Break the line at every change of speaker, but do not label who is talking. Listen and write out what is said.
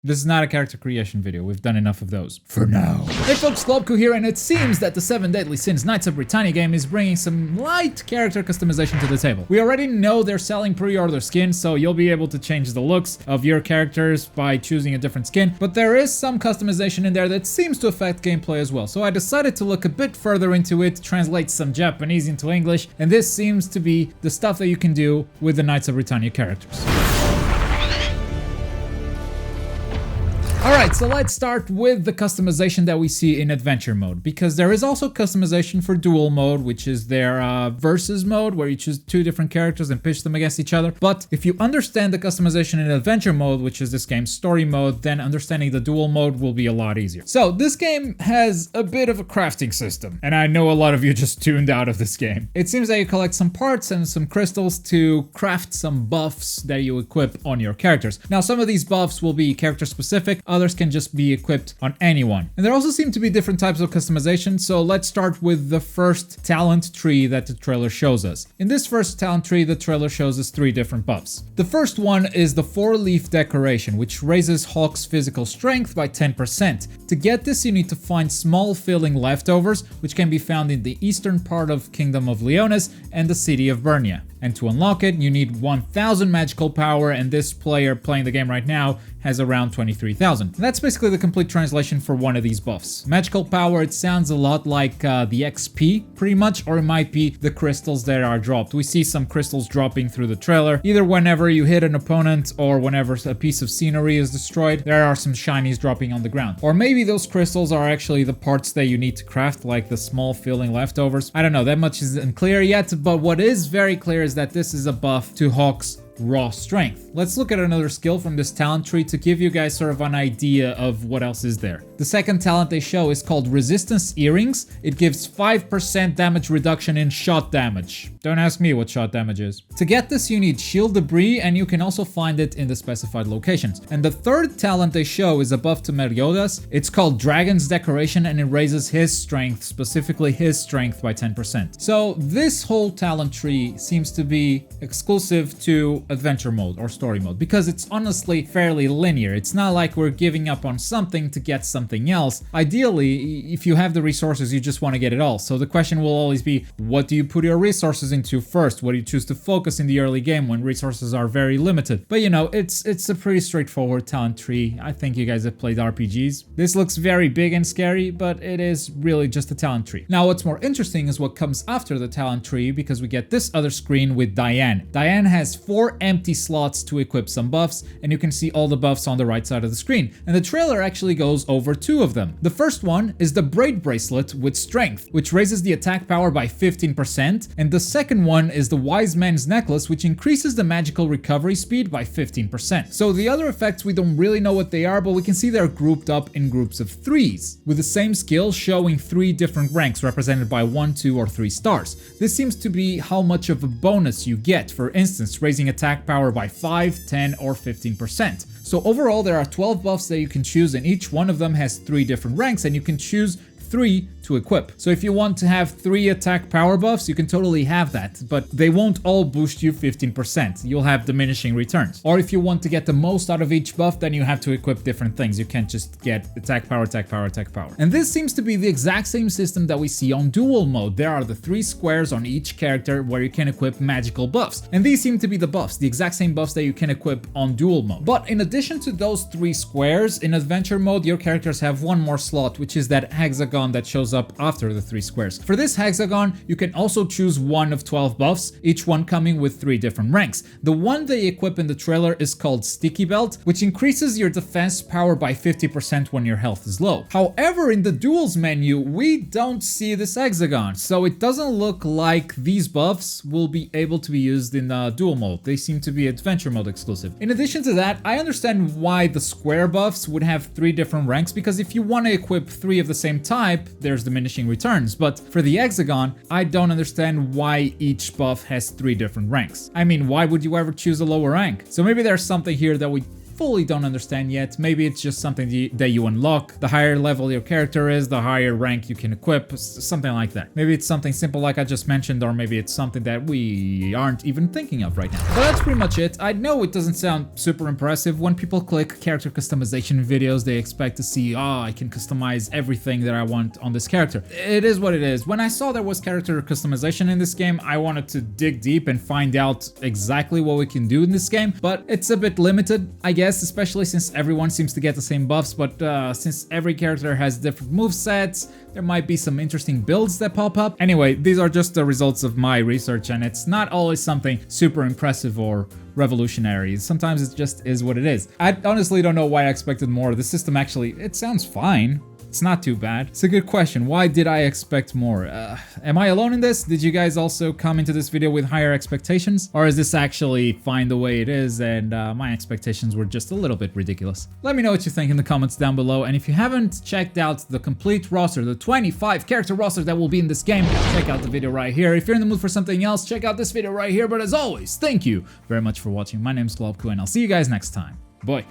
This is not a character creation video, we've done enough of those. For now. Hey folks, Globku here, and it seems that the 7 Deadly Sins Knights of Britannia game is bringing some light character customization to the table. We already know they're selling pre-order skins, so you'll be able to change the looks of your characters by choosing a different skin, but there is some customization in there that seems to affect gameplay as well. So I decided to look a bit further into it, translate some Japanese into English, and this seems to be the stuff that you can do with the Knights of Britannia characters. Alright, so let's start with the customization that we see in adventure mode, because there is also customization for duel mode, which is their versus mode, where you choose 2 different characters and pitch them against each other. But if you understand the customization in adventure mode, which is this game's story mode, then understanding the duel mode will be a lot easier. So this game has a bit of a crafting system, and I know a lot of you just tuned out of this game. It seems that you collect some parts and some crystals to craft some buffs that you equip on your characters. Now, some of these buffs will be character specific, others can just be equipped on anyone. And there also seem to be different types of customization, so let's start with the first talent tree that the trailer shows us. In this first talent tree, the trailer shows us 3 different buffs. The first one is the 4-leaf decoration, which raises Hawk's physical strength by 10%. To get this, you need to find small filling leftovers, which can be found in the eastern part of Kingdom of Leonis and the city of Britannia. And to unlock it, you need 1000 magical power, and this player playing the game right now has around 23,000. That's basically the complete translation for one of these buffs. Magical power, it sounds a lot like the XP, pretty much, or it might be the crystals that are dropped. We see some crystals dropping through the trailer. Either whenever you hit an opponent or whenever a piece of scenery is destroyed, there are some shinies dropping on the ground. Or maybe those crystals are actually the parts that you need to craft, like the small filling leftovers. I don't know, that much isn't clear yet, but what is very clear is that this is a buff to Hawk's raw strength. Let's look at another skill from this talent tree to give you guys sort of an idea of what else is there. The second talent they show is called Resistance Earrings. It gives 5% damage reduction in shot damage. Don't ask me what shot damage is. To get this, you need shield debris, and you can also find it in the specified locations. And the third talent they show is a buff to Meliodas. It's called Dragon's Decoration, and it raises his strength, specifically his strength, by 10%. So this whole talent tree seems to be exclusive to adventure mode or story mode, because it's honestly fairly linear. It's not like we're giving up on something to get something else. Ideally, if you have the resources, you just want to get it all. So the question will always be, what do you put your resources into first? What do you choose to focus in the early game when resources are very limited? But you know, it's a pretty straightforward talent tree. I think you guys have played RPGs. This looks very big and scary, but it is really just a talent tree. Now, what's more interesting is what comes after the talent tree, because we get this other screen with Diane. Diane has 4 empty slots to equip some buffs, and you can see all the buffs on the right side of the screen. And the trailer actually goes over 2 of them. The first one is the Braid Bracelet with Strength, which raises the attack power by 15%, and the second one is the Wise Man's Necklace, which increases the magical recovery speed by 15%. So the other effects, we don't really know what they are, but we can see they're grouped up in groups of 3s, with the same skill showing 3 different ranks represented by 1, 2, or 3 stars. This seems to be how much of a bonus you get, for instance, raising attack power by 5, 10, or 15%. So overall, there are 12 buffs that you can choose, and each one of them has 3 different ranks, and you can choose 3 to equip. So if you want to have 3 attack power buffs, you can totally have that, but they won't all boost you 15%. You'll have diminishing returns. Or if you want to get the most out of each buff, then you have to equip different things. You can't just get attack power, attack power, attack power. And this seems to be the exact same system that we see on duel mode. There are the 3 squares on each character where you can equip magical buffs. And these seem to be the buffs, the exact same buffs that you can equip on duel mode. But in addition to those 3 squares, in adventure mode, your characters have one more slot, which is that hexagon that shows up after the 3 squares. For this hexagon, you can also choose one of 12 buffs, each one coming with 3 different ranks. The one they equip in the trailer is called Sticky Belt, which increases your defense power by 50% when your health is low. However, in the duels menu, we don't see this hexagon, so it doesn't look like these buffs will be able to be used in duel mode. They seem to be adventure mode exclusive. In addition to that, I understand why the square buffs would have 3 different ranks, because if you want to equip 3 of the same type, there's diminishing returns. But for the hexagon, I don't understand why each buff has 3 different ranks. I mean, why would you ever choose a lower rank? So maybe there's something here that we fully don't understand yet. Maybe it's just something that you unlock. The higher level your character is, the higher rank you can equip, something like that. Maybe it's something simple like I just mentioned, or maybe it's something that we aren't even thinking of right now. But that's pretty much it. I know it doesn't sound super impressive. When people click character customization videos, they expect to see, oh, I can customize everything that I want on this character. It is what it is. When I saw there was character customization in this game, I wanted to dig deep and find out exactly what we can do in this game, but it's a bit limited, I guess, especially since everyone seems to get the same buffs, but since every character has different movesets, there might be some interesting builds that pop up. Anyway, these are just the results of my research, and it's not always something super impressive or revolutionary. Sometimes it just is what it is. I honestly don't know why I expected more. The system actually, it sounds fine. It's not too bad. It's a good question. Why did I expect more? Am I alone in this? Did you guys also come into this video with higher expectations? Or is this actually fine the way it is and my expectations were just a little bit ridiculous? Let me know what you think in the comments down below. And if you haven't checked out the complete roster, the 25 character roster that will be in this game, check out the video right here. If you're in the mood for something else, check out this video right here. But as always, thank you very much for watching. My name is Globku and I'll see you guys next time. Bye.